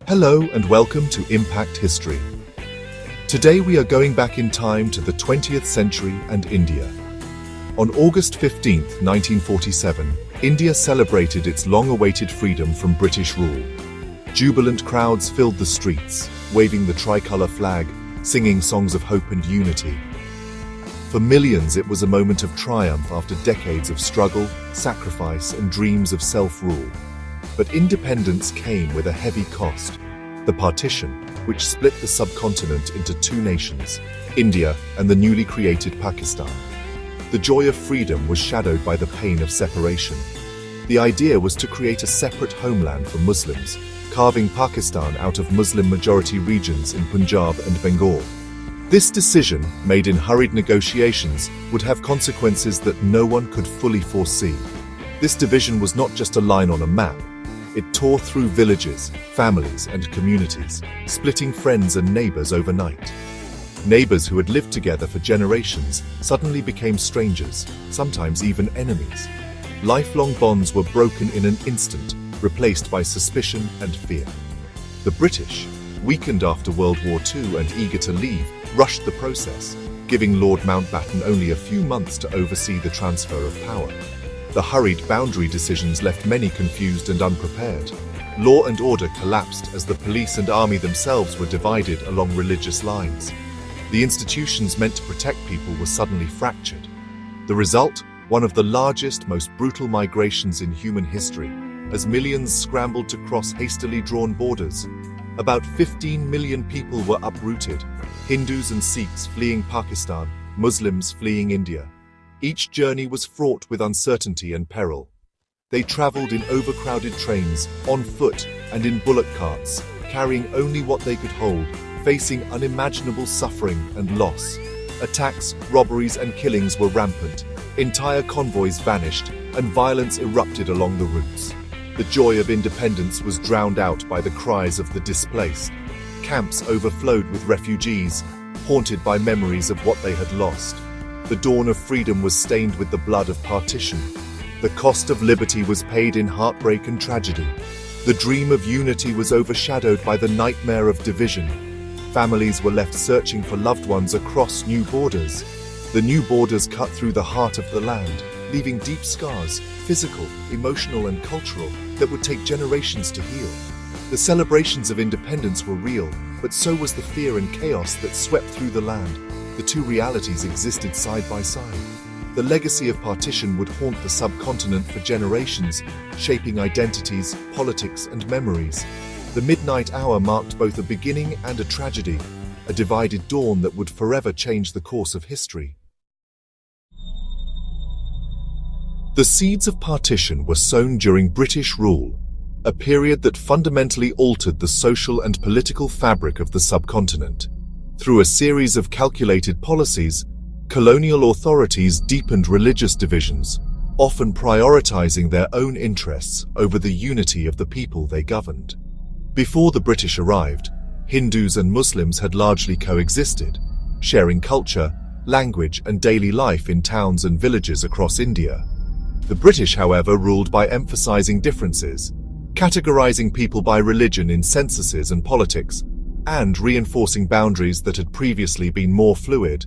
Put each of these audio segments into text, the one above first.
Hello and welcome to Impact History. Today we are going back in time to the 20th century and India. On August 15, 1947, India celebrated its long-awaited freedom from British rule. Jubilant crowds filled the streets, waving the tricolour flag, singing songs of hope and unity. For millions, it was a moment of triumph after decades of struggle, sacrifice, and dreams of self-rule. But independence came with a heavy cost: the partition, which split the subcontinent into two nations, India and the newly created Pakistan. The joy of freedom was shadowed by the pain of separation. The idea was to create a separate homeland for Muslims, carving Pakistan out of Muslim-majority regions in Punjab and Bengal. This decision, made in hurried negotiations, would have consequences that no one could fully foresee. This division was not just a line on a map. It tore through villages, families, and communities, splitting friends and neighbors overnight. Neighbors who had lived together for generations suddenly became strangers, sometimes even enemies. Lifelong bonds were broken in an instant, replaced by suspicion and fear. The British, weakened after World War II and eager to leave, rushed the process, giving Lord Mountbatten only a few months to oversee the transfer of power. The hurried boundary decisions left many confused and unprepared. Law and order collapsed as the police and army themselves were divided along religious lines. The institutions meant to protect people were suddenly fractured. The result? One of the largest, most brutal migrations in human history, as millions scrambled to cross hastily drawn borders. About 15 million people were uprooted, Hindus and Sikhs fleeing Pakistan, Muslims fleeing India. Each journey was fraught with uncertainty and peril. They traveled in overcrowded trains, on foot, and in bullock carts, carrying only what they could hold, facing unimaginable suffering and loss. Attacks, robberies, and killings were rampant. Entire convoys vanished, and violence erupted along the routes. The joy of independence was drowned out by the cries of the displaced. Camps overflowed with refugees, haunted by memories of what they had lost. The dawn of freedom was stained with the blood of partition. The cost of liberty was paid in heartbreak and tragedy. The dream of unity was overshadowed by the nightmare of division. Families were left searching for loved ones across new borders. The new borders cut through the heart of the land, leaving deep scars, physical, emotional, and cultural, that would take generations to heal. The celebrations of independence were real, but so was the fear and chaos that swept through the land. The two realities existed side by side. The legacy of partition would haunt the subcontinent for generations, shaping identities, politics, and memories. The midnight hour marked both a beginning and a tragedy, a divided dawn that would forever change the course of history. The seeds of partition were sown during British rule, a period that fundamentally altered the social and political fabric of the subcontinent. Through a series of calculated policies, colonial authorities deepened religious divisions, often prioritizing their own interests over the unity of the people they governed. Before the British arrived, Hindus and Muslims had largely coexisted, sharing culture, language, and daily life in towns and villages across India. The British, however, ruled by emphasizing differences, categorizing people by religion in censuses and politics, and reinforcing boundaries that had previously been more fluid.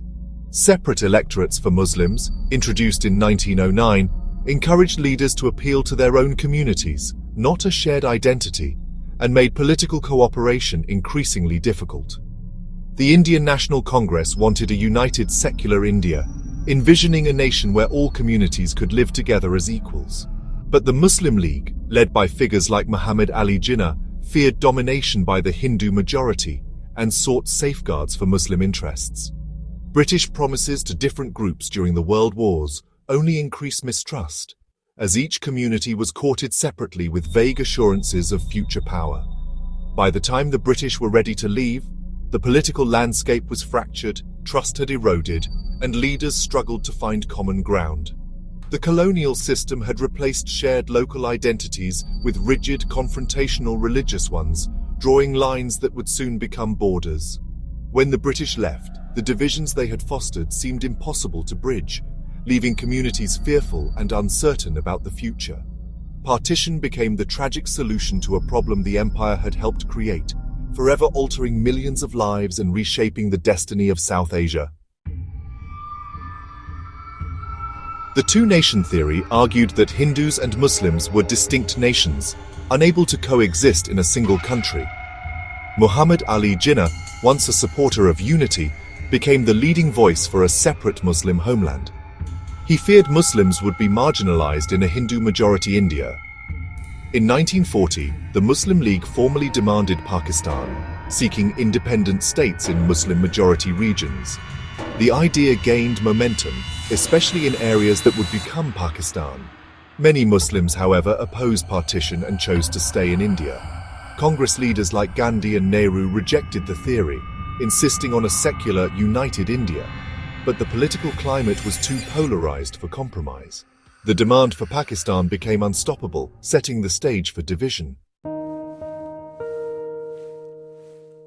Separate electorates for Muslims, introduced in 1909, encouraged leaders to appeal to their own communities, not a shared identity, and made political cooperation increasingly difficult. The Indian National Congress wanted a united secular India, envisioning a nation where all communities could live together as equals. But the Muslim League, led by figures like Muhammad Ali Jinnah, feared domination by the Hindu majority and sought safeguards for Muslim interests. British promises to different groups during the World Wars only increased mistrust, as each community was courted separately with vague assurances of future power. By the time the British were ready to leave, the political landscape was fractured, trust had eroded, and leaders struggled to find common ground. The colonial system had replaced shared local identities with rigid, confrontational religious ones, drawing lines that would soon become borders. When the British left, the divisions they had fostered seemed impossible to bridge, leaving communities fearful and uncertain about the future. partition became the tragic solution to a problem the empire had helped create, forever altering millions of lives and reshaping the destiny of South Asia. The two-nation theory argued that Hindus and Muslims were distinct nations, unable to coexist in a single country. Muhammad Ali Jinnah, once a supporter of unity, became the leading voice for a separate Muslim homeland. He feared Muslims would be marginalized in a Hindu-majority India. In 1940, the Muslim League formally demanded Pakistan, seeking independent states in Muslim-majority regions. The idea gained momentum, especially in areas that would become Pakistan. Many Muslims, however, opposed partition and chose to stay in India. Congress leaders like Gandhi and Nehru rejected the theory, insisting on a secular, united India. But the political climate was too polarized for compromise. The demand for Pakistan became unstoppable, setting the stage for division.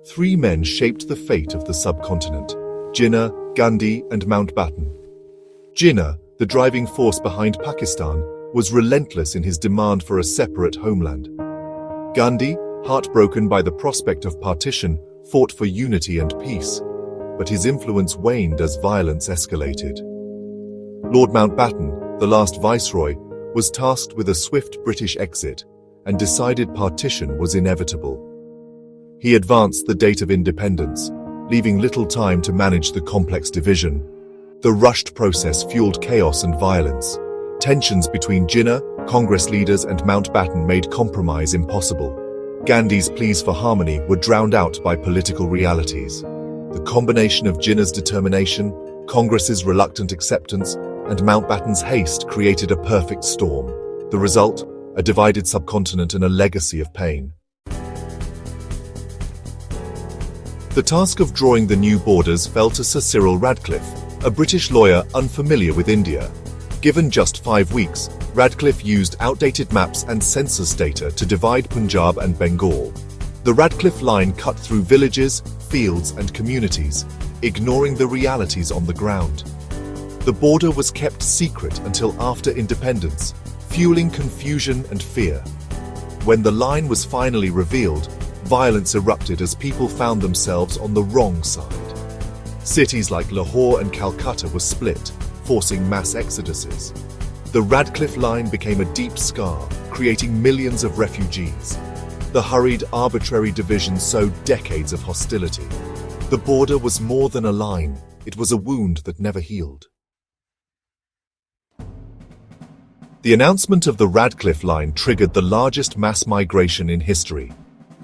Three men shaped the fate of the subcontinent: Jinnah, Gandhi, and Mountbatten. Jinnah, the driving force behind Pakistan, was relentless in his demand for a separate homeland. Gandhi, heartbroken by the prospect of partition, fought for unity and peace, but his influence waned as violence escalated. Lord Mountbatten, the last viceroy, was tasked with a swift British exit and decided partition was inevitable. He advanced the date of independence, leaving little time to manage the complex division. The rushed process fueled chaos and violence. Tensions between Jinnah, Congress leaders, and Mountbatten made compromise impossible. Gandhi's pleas for harmony were drowned out by political realities. The combination of Jinnah's determination, Congress's reluctant acceptance, and Mountbatten's haste created a perfect storm. The result, a divided subcontinent and a legacy of pain. The task of drawing the new borders fell to Sir Cyril Radcliffe, a British lawyer unfamiliar with India. Given just 5 weeks, Radcliffe used outdated maps and census data to divide Punjab and Bengal. The Radcliffe line cut through villages, fields, and communities, ignoring the realities on the ground. The border was kept secret until after independence, fueling confusion and fear. When the line was finally revealed, violence erupted as people found themselves on the wrong side. Cities like Lahore and Calcutta were split, forcing mass exoduses. The Radcliffe Line became a deep scar, creating millions of refugees. The hurried, arbitrary division sowed decades of hostility. The border was more than a line, it was a wound that never healed. The announcement of the Radcliffe Line triggered the largest mass migration in history.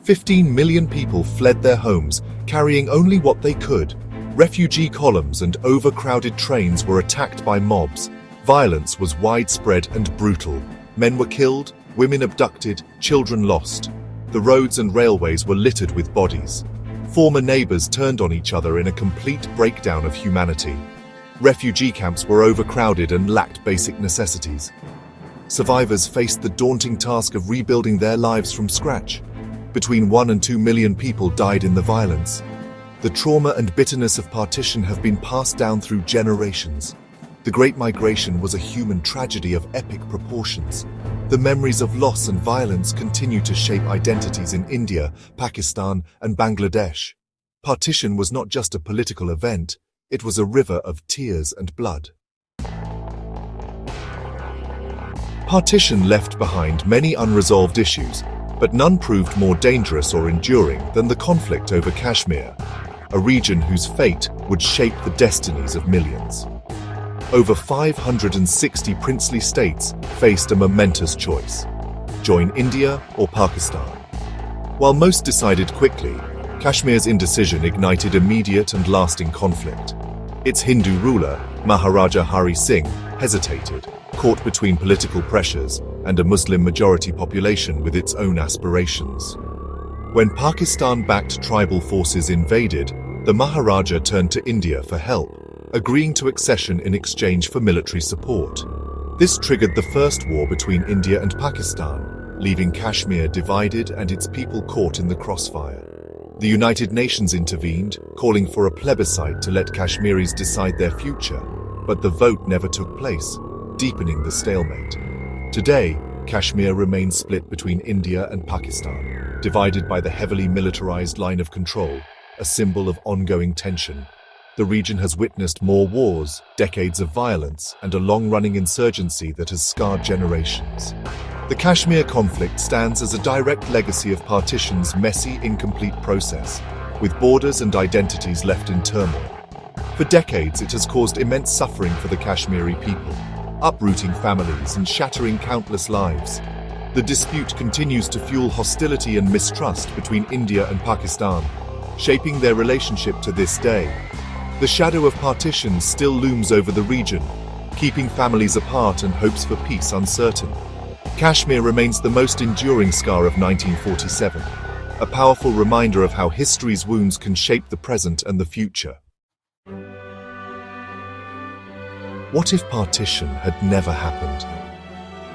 15 million people fled their homes, carrying only what they could. Refugee columns and overcrowded trains were attacked by mobs. Violence was widespread and brutal. Men were killed, women abducted, children lost. The roads and railways were littered with bodies. Former neighbors turned on each other in a complete breakdown of humanity. Refugee camps were overcrowded and lacked basic necessities. Survivors faced the daunting task of rebuilding their lives from scratch. Between 1 and 2 million people died in the violence. The trauma and bitterness of partition have been passed down through generations. The Great Migration was a human tragedy of epic proportions. The memories of loss and violence continue to shape identities in India, Pakistan, and Bangladesh. Partition was not just a political event, it was a river of tears and blood. Partition left behind many unresolved issues, but none proved more dangerous or enduring than the conflict over Kashmir, a region whose fate would shape the destinies of millions. Over 560 princely states faced a momentous choice: join India or Pakistan. While most decided quickly, Kashmir's indecision ignited immediate and lasting conflict. Its Hindu ruler, Maharaja Hari Singh, hesitated, caught between political pressures and a Muslim-majority population with its own aspirations. When Pakistan-backed tribal forces invaded, the Maharaja turned to India for help, agreeing to accession in exchange for military support. This triggered the first war between India and Pakistan, leaving Kashmir divided and its people caught in the crossfire. The United Nations intervened, calling for a plebiscite to let Kashmiris decide their future, but the vote never took place, deepening the stalemate. Today, Kashmir remains split between India and Pakistan, divided by the heavily militarized line of control, a symbol of ongoing tension. The region has witnessed more wars, decades of violence, and a long-running insurgency that has scarred generations. The Kashmir conflict stands as a direct legacy of partition's messy, incomplete process, with borders and identities left in turmoil. For decades, it has caused immense suffering for the Kashmiri people, uprooting families and shattering countless lives. The dispute continues to fuel hostility and mistrust between India and Pakistan, shaping their relationship to this day. The shadow of partition still looms over the region, keeping families apart and hopes for peace uncertain. Kashmir remains the most enduring scar of 1947, a powerful reminder of how history's wounds can shape the present and the future. What if partition had never happened?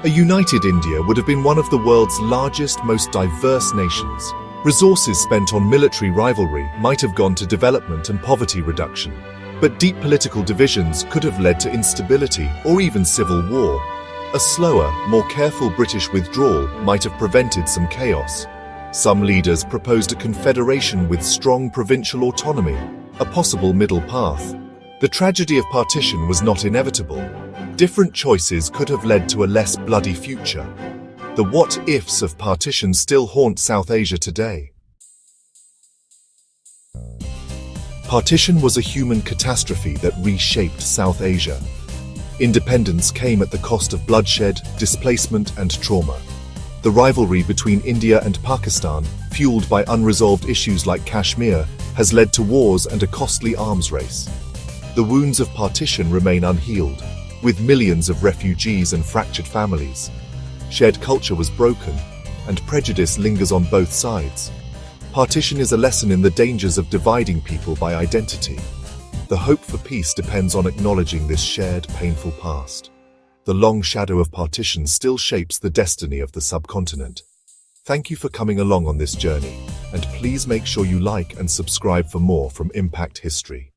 A united India would have been one of the world's largest, most diverse nations. Resources spent on military rivalry might have gone to development and poverty reduction, but deep political divisions could have led to instability or even civil war. A slower, more careful British withdrawal might have prevented some chaos. Some leaders proposed a confederation with strong provincial autonomy, a possible middle path. The tragedy of partition was not inevitable. Different choices could have led to a less bloody future. The what-ifs of partition still haunt South Asia today. Partition was a human catastrophe that reshaped South Asia. Independence came at the cost of bloodshed, displacement, and trauma. The rivalry between India and Pakistan, fueled by unresolved issues like Kashmir, has led to wars and a costly arms race. The wounds of partition remain unhealed, with millions of refugees and fractured families. Shared culture was broken, and prejudice lingers on both sides. Partition is a lesson in the dangers of dividing people by identity. The hope for peace depends on acknowledging this shared, painful past. The long shadow of partition still shapes the destiny of the subcontinent. Thank you for coming along on this journey, and please make sure you like and subscribe for more from Impact History.